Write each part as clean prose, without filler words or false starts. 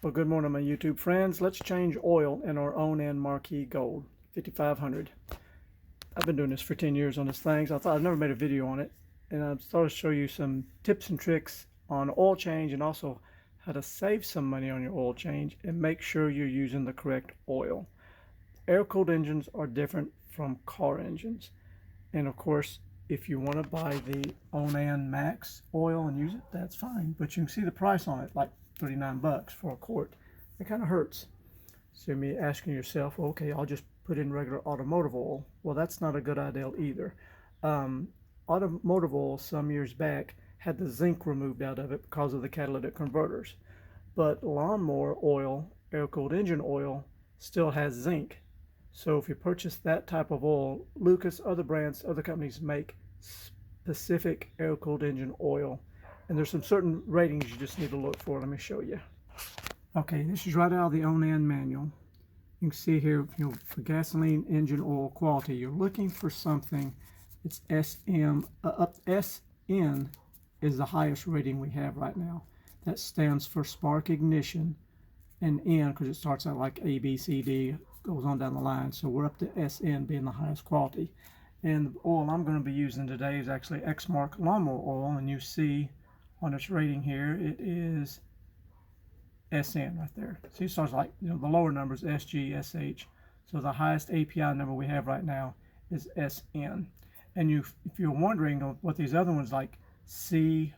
Well, good morning, my YouTube friends. Let's change oil in our Onan Marquis Gold 5500. I've been doing this for 10 years on this thing, so I thought I've never made a video on it. And I thought I'd show you some tips and tricks on oil change and also how to save some money on your oil change and make sure you're using the correct oil. Air-cooled engines are different from car engines. And of course, if you want to buy the Onan Max oil and use it, that's fine. But you can see the price on it, like 39 bucks for a quart. It kind of hurts. So you're asking yourself, well, okay, I'll just put in regular automotive oil. Well, that's not a good idea either. Automotive oil some years back had the zinc removed out of it because of the catalytic converters. But lawnmower oil, air-cooled engine oil, still has zinc. So if you purchase that type of oil, Lucas, other brands, other companies make specific air-cooled engine oil. And there's some certain ratings you just need to look for. Let me show you. Okay, this is right out of the Onan manual. You can see here, for gasoline engine oil quality, you're looking for something. It's SM, SN is the highest rating we have right now. That stands for spark ignition, and N, because it starts out like A, B, C, D, goes on down the line. So we're up to SN being the highest quality. And the oil I'm going to be using today is actually Exmark lawnmower oil, and you see on its rating here, it is SN right there. See, it starts like, the lower numbers, SG, SH. So the highest API number we have right now is SN. And if you're wondering what these other ones like C,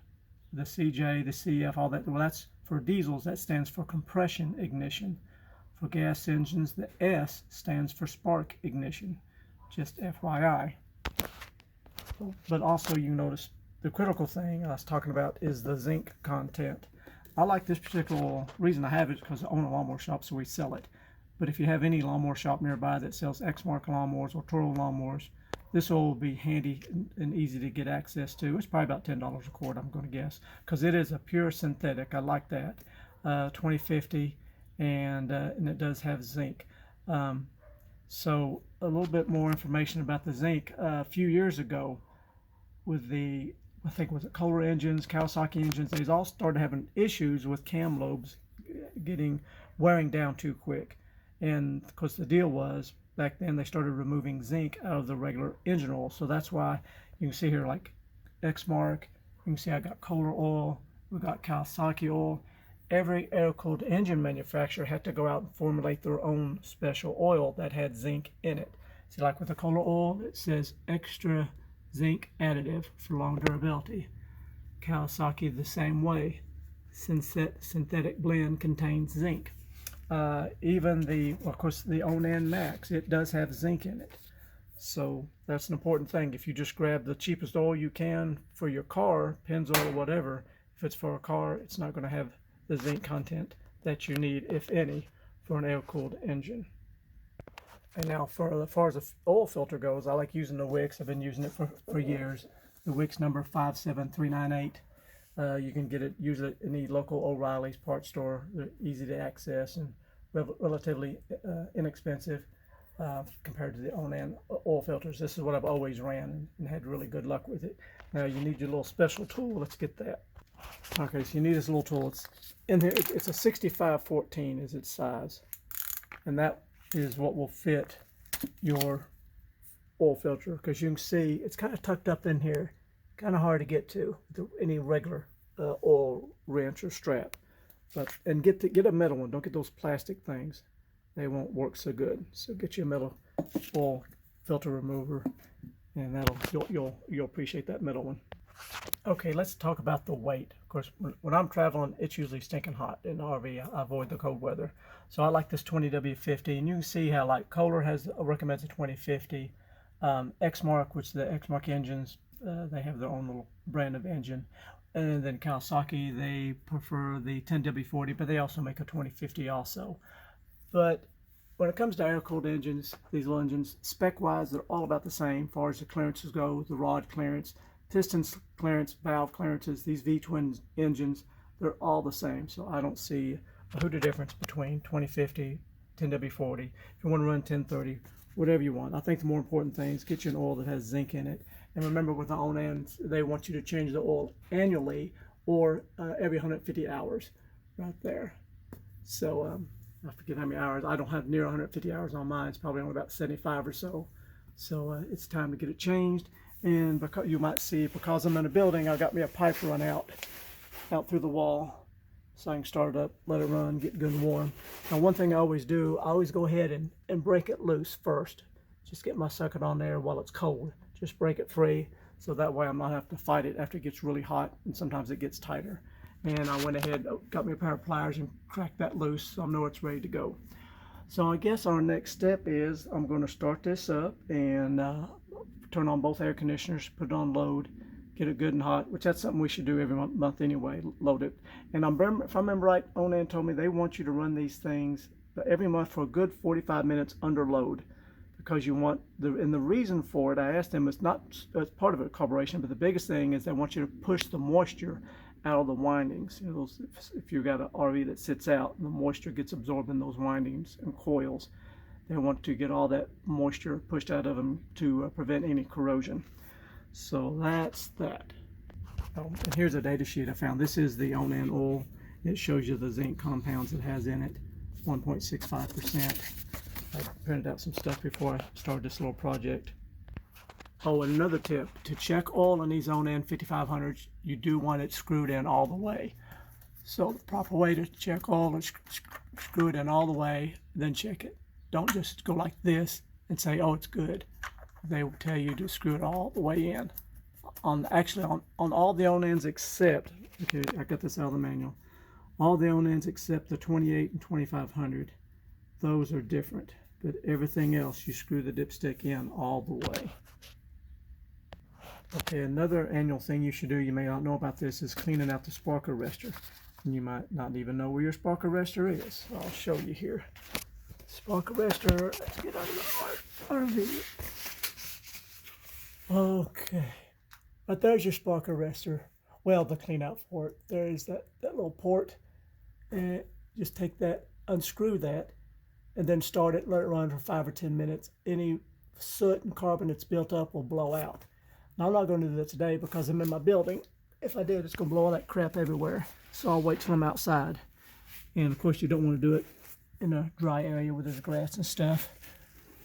the CJ, the CF, all that, well, that's for diesels, that stands for compression ignition. For gas engines, the S stands for spark ignition, just FYI. But also you notice the critical thing I was talking about is the zinc content. I like this particular oil. The reason I have it is because I own a lawnmower shop, so we sell it. But if you have any lawnmower shop nearby that sells Exmark lawnmowers or Toro lawnmowers, this oil will be handy and easy to get access to. It's probably about $10 a quart, I'm going to guess, because it is a pure synthetic. I like that. 2050, and it does have zinc. So a little bit more information about the zinc. A few years ago, with the, I think was it Kohler engines, Kawasaki engines, they all started having issues with cam lobes wearing down too quick. And of course the deal was, back then they started removing zinc out of the regular engine oil. So that's why you can see here like Exmark, you can see I got Kohler oil, we got Kawasaki oil. Every air-cooled engine manufacturer had to go out and formulate their own special oil that had zinc in it. See, like with the Kohler oil, it says extra zinc additive for long durability. Kawasaki the same way. Synthetic blend contains zinc. Even of course, the Onan Max, it does have zinc in it. So that's an important thing. If you just grab the cheapest oil you can for your car, Pennzoil or whatever, if it's for a car, it's not going to have the zinc content that you need, if any, for an air-cooled engine. And now, as far as the oil filter goes, I like using the Wix. I've been using it for years. The Wix number 57398. You can use it in the local O'Reilly's parts store. They're easy to access and relatively inexpensive compared to the Onan oil filters. This is what I've always ran and had really good luck with it. Now you need your little special tool. Let's get that. Okay, so you need this little tool. It's in here. It's a 6514 is its size, and that is what will fit your oil filter, because you can see it's kind of tucked up in here, kind of hard to get to with any regular oil wrench or strap. And get a metal one. Don't get those plastic things; they won't work so good. So get you a metal oil filter remover, and you'll appreciate that metal one. Okay, let's talk about the weight. Of course, when I'm traveling, it's usually stinking hot in the RV. I avoid the cold weather. So I like this 20W50, and you can see how like Kohler recommends a 2050. Exmark, which the Exmark engines, they have their own little brand of engine. And then Kawasaki, they prefer the 10W40, but they also make a 2050 also. But when it comes to air-cooled engines, these little engines, spec-wise, they're all about the same as far as the clearances go, the rod clearance, pistons clearance, valve clearances. These V-twin engines, they're all the same. So I don't see a hoot of difference between 2050, 10W40. If you want to run 1030, whatever you want. I think the more important thing is get you an oil that has zinc in it. And remember, with the Onans, they want you to change the oil annually or every 150 hours right there. So I forget how many hours. I don't have near 150 hours on mine. It's probably only about 75 or so. So it's time to get it changed. And because you might see, because I'm in a building, I got me a pipe run out through the wall, so I can start it up, let it run, get good and warm. Now, one thing I always do, I always go ahead and break it loose first. Just get my socket on there while it's cold. Just break it free, so that way I'm not having to fight it after it gets really hot, and sometimes it gets tighter. And I went ahead, got me a pair of pliers and cracked that loose, so I know it's ready to go. So I guess our next step is I'm going to start this up and turn on both air conditioners, put it on load, get it good and hot, which that's something we should do every month anyway, load it. And if I remember right, Onan told me they want you to run these things every month for a good 45 minutes under load, because you want, and the reason for it, I asked them, it's not as part of a carburation, but the biggest thing is they want you to push the moisture out of the windings. You know, if you've got an RV that sits out, the moisture gets absorbed in those windings and coils. They want to get all that moisture pushed out of them to prevent any corrosion. So that's that. Oh, and here's a data sheet I found. This is the Onan oil. It shows you the zinc compounds it has in it, 1.65%. I printed out some stuff before I started this little project. Oh, and another tip, to check oil in these Onan 5500s, you do want it screwed in all the way. So the proper way to check oil is screw it in all the way, then check it. Don't just go like this and say, oh, it's good. They will tell you to screw it all the way in. Actually, on all the Onans except, okay, I got this out of the manual. All the Onans except the 28 and 2500, those are different. But everything else, you screw the dipstick in all the way. Okay, another annual thing you should do, you may not know about this, is cleaning out the spark arrestor. And you might not even know where your spark arrestor is. I'll show you here. Spark arrestor, let's get out of the RV. Okay, but there's your spark arrestor. Well, the clean out for it. There is that little port. And just take that, unscrew that, and then start it, let it run for 5 or 10 minutes. Any soot and carbon that's built up will blow out. Now, I'm not going to do that today because I'm in my building. If I did, it's going to blow all that crap everywhere. So I'll wait till I'm outside. And of course, you don't want to do it in a dry area where there's grass and stuff.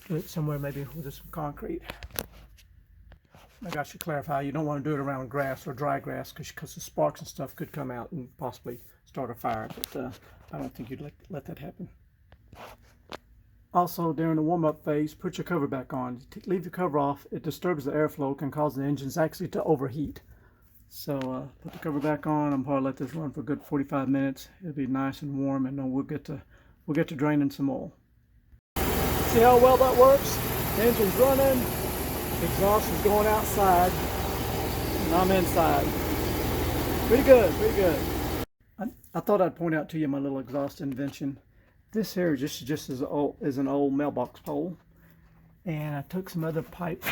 Do it somewhere maybe where there's some concrete. Maybe I should clarify, you don't want to do it around grass or dry grass because the sparks and stuff could come out and possibly start a fire. But I don't think you'd let that happen. Also, during the warm-up phase, put your cover back on. Leave the cover off. It disturbs the airflow, can cause the engines actually to overheat. So put the cover back on. I'm going to let this run for a good 45 minutes. It'll be nice and warm, and we'll get to draining some oil. See how well that works? The engine's running, exhaust is going outside, and I'm inside. Pretty good, pretty good. I thought I'd point out to you my little exhaust invention. This here is just as an old mailbox pole, and I took some other pipe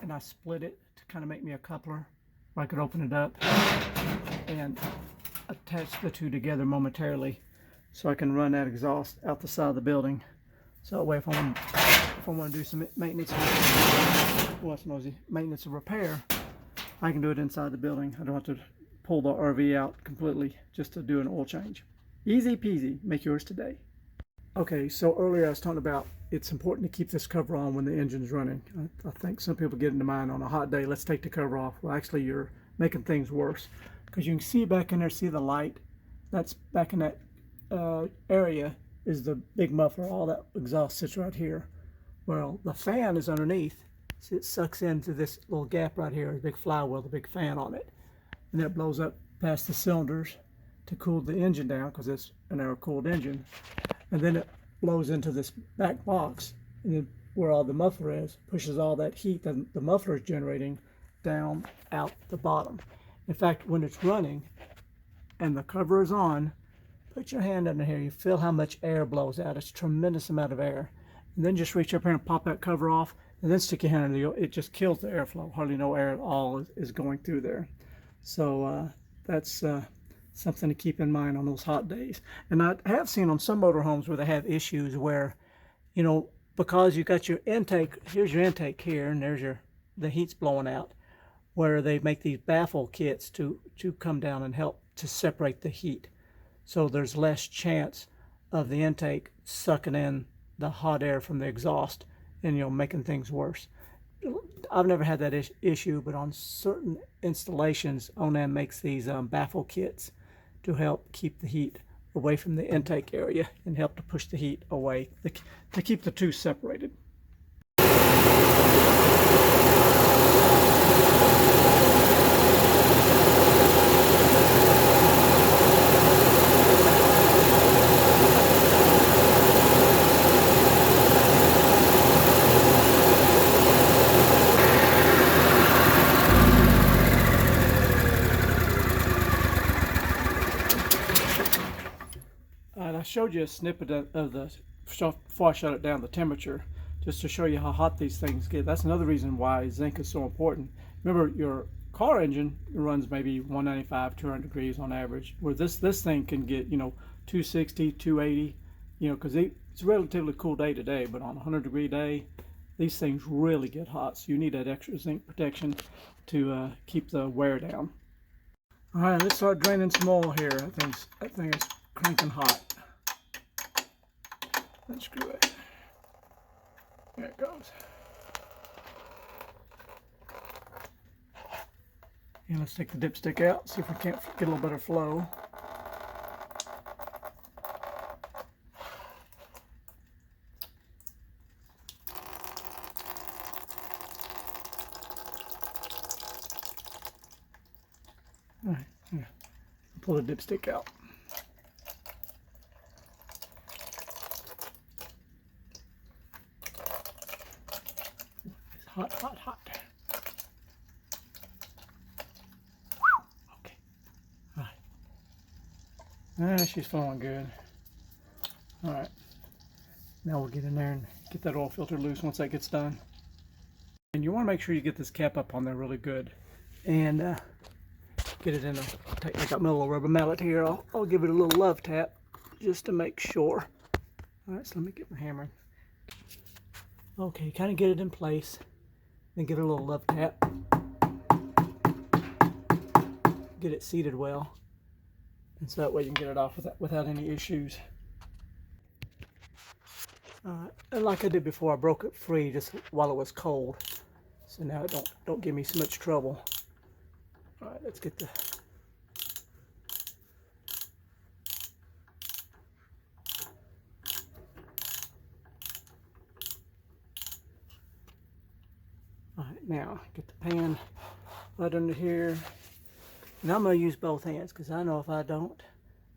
and I split it to kind of make me a coupler where I could open it up and attach the two together momentarily so I can run that exhaust out the side of the building. So that way if I want to do some maintenance, maintenance or repair, I can do it inside the building. I don't have to pull the RV out completely just to do an oil change. Easy peasy, make yours today. Okay, so earlier I was talking about it's important to keep this cover on when the engine's running. I think some people get into mind on a hot day, let's take the cover off. Well, actually you're making things worse because you can see back in there, see the light? That's back in that area is the big muffler. All that exhaust sits right here. Well, the fan is underneath. See, it sucks into this little gap right here, a big flywheel, the big fan on it. And that blows up past the cylinders to cool the engine down because it's an air-cooled engine. And then it blows into this back box, and then where all the muffler is, pushes all that heat that the muffler is generating down out the bottom. In fact, when it's running and the cover is on, put your hand under here. You feel how much air blows out. It's a tremendous amount of air. And then just reach up here and pop that cover off, and then stick your hand under it. It just kills the airflow. Hardly no air at all is going through there. So that's something to keep in mind on those hot days. And I have seen on some motorhomes where they have issues where, you know, because you got your intake, here's your intake here, and there's the heat's blowing out, where they make these baffle kits to come down and help to separate the heat. So there's less chance of the intake sucking in the hot air from the exhaust and making things worse. I've never had that issue, but on certain installations, Onan makes these baffle kits to help keep the heat away from the intake area and help to push the heat away to keep the two separated. And I showed you a snippet of the, before I shut it down, the temperature, just to show you how hot these things get. That's another reason why zinc is so important. Remember, your car engine runs maybe 195, 200 degrees on average, where this thing can get, 260, 280, because it's a relatively cool day today, but on a 100-degree day, these things really get hot. So you need that extra zinc protection to keep the wear down. All right, let's start draining some oil here. I think it's cranking hot. Unscrew it. There it goes. And let's take the dipstick out, see if we can't get a little better flow. All right, here. Pull the dipstick out. It's hot, hot, hot. Okay. All right. She's flowing good. All right. Now we'll get in there and get that oil filter loose once that gets done. And you want to make sure you get this cap up on there really good. And get it in I got my little rubber mallet here. I'll give it a little love tap just to make sure. All right, so let me get my hammer. Okay, kind of get it in place. Then give it a little love tap. Get it seated well. And so that way you can get it off without any issues. And like I did before, I broke it free just while it was cold. So now it don't give me so much trouble. All right, let's get the... All right, now get the pan right under here. And I'm going to use both hands because I know if I don't,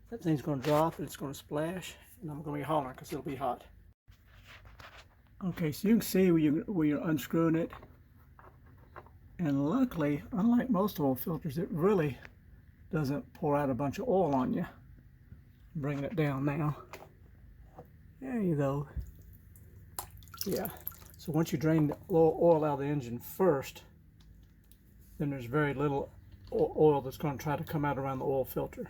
that thing's going to drop and it's going to splash. And I'm going to be hollering because it'll be hot. Okay, so you can see where you're unscrewing it. And luckily, unlike most oil filters, it really doesn't pour out a bunch of oil on you. I'm bringing it down now. There you go. Yeah. So once you drain the oil out of the engine first, then there's very little oil that's going to try to come out around the oil filter.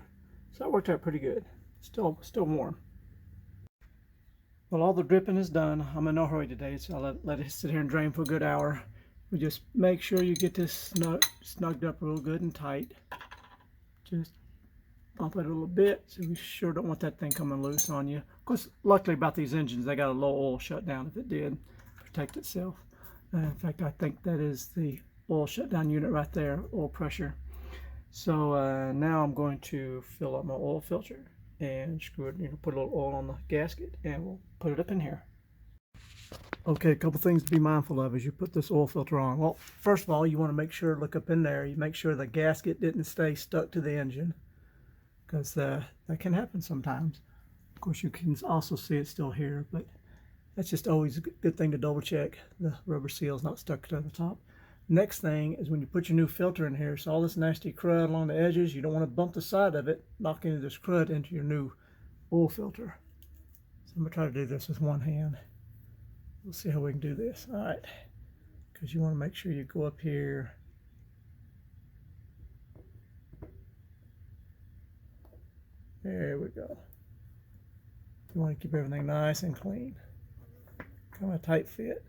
So that worked out pretty good. Still warm. Well, all the dripping is done. I'm in no hurry today, so I'll let it sit here and drain for a good hour. We just make sure you get this snugged up real good and tight. Just bump it a little bit, so we sure don't want that thing coming loose on you. Of course, luckily about these engines, they got a low oil shutdown if it did protect itself. In fact, I think that is the oil shutdown unit right there, oil pressure. So now I'm going to fill up my oil filter and screw it, put a little oil on the gasket, and we'll put it up in here. Okay, a couple things to be mindful of as you put this oil filter on. Well, first of all, you want to make sure, look up in there, you make sure the gasket didn't stay stuck to the engine, because that can happen sometimes. Of course, you can also see it still here, but that's just always a good thing to double check. The rubber seal is not stuck to the top. Next thing is when you put your new filter in here, so all this nasty crud along the edges, you don't want to bump the side of it, knock any of this crud into your new oil filter. So I'm going to try to do this with one hand. We'll see how we can do this. All right, because you want to make sure you go up here. There we go. You want to keep everything nice and clean. Kind of a tight fit.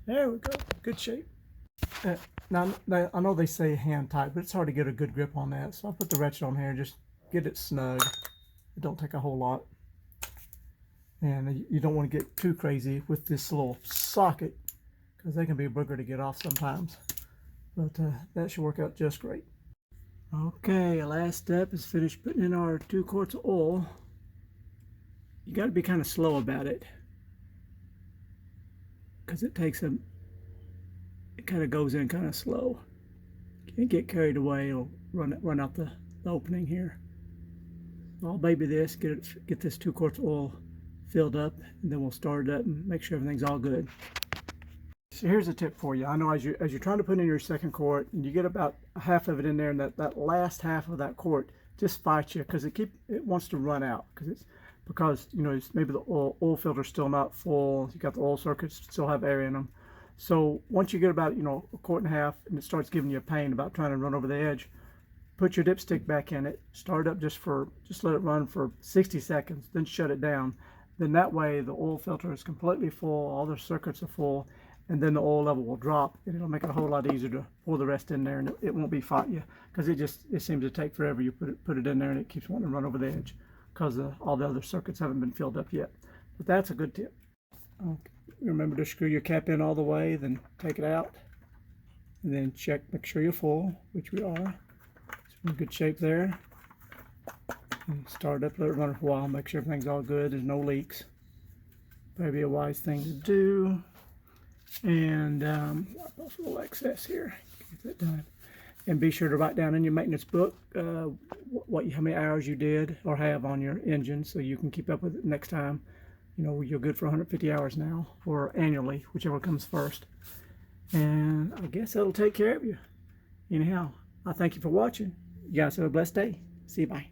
There we go. Good shape. Now, I know they say hand tight, but it's hard to get a good grip on that. So I'll put the ratchet on here and just get it snug. It don't take a whole lot. And you don't want to get too crazy with this little socket because they can be a booger to get off sometimes. But that should work out just great. Okay, last step is finish putting in our 2 quarts of oil. You got to be kind of slow about it because it kind of goes in kind of slow. Can't get carried away. It'll run out the opening here. I'll baby this, get this 2 quarts of oil filled up, and then we'll start it up and make sure everything's all good. So here's a tip for you. I know as you're trying to put in your 2nd quart and you get about half of it in there, and that last half of that quart just fights you because it wants to run out because you know maybe the oil filter's still not full. You got the oil circuits still have air in them. So once you get about a quart and a half and it starts giving you a pain about trying to run over the edge, put your dipstick back in it, start up just let it run for 60 seconds, then shut it down. Then that way the oil filter is completely full, all the circuits are full, and then the oil level will drop, and it'll make it a whole lot easier to pour the rest in there, and it won't be fighting you because it seems to take forever. You put it in there and it keeps wanting to run over the edge because all the other circuits haven't been filled up yet. But that's a good tip. Okay. Remember to screw your cap in all the way, then take it out, and then check, make sure you're full, which we are. It's in good shape there. And start up, let it run for a while, make sure everything's all good, there's no leaks. Probably a wise thing to do. And wipe off a little excess here, get that done. And be sure to write down in your maintenance book how many hours you did or have on your engine, so you can keep up with it next time. You know, you're good for 150 hours now, or annually, whichever comes first. And I guess that'll take care of you. Anyhow, I thank you for watching. You guys have a blessed day. See you, bye.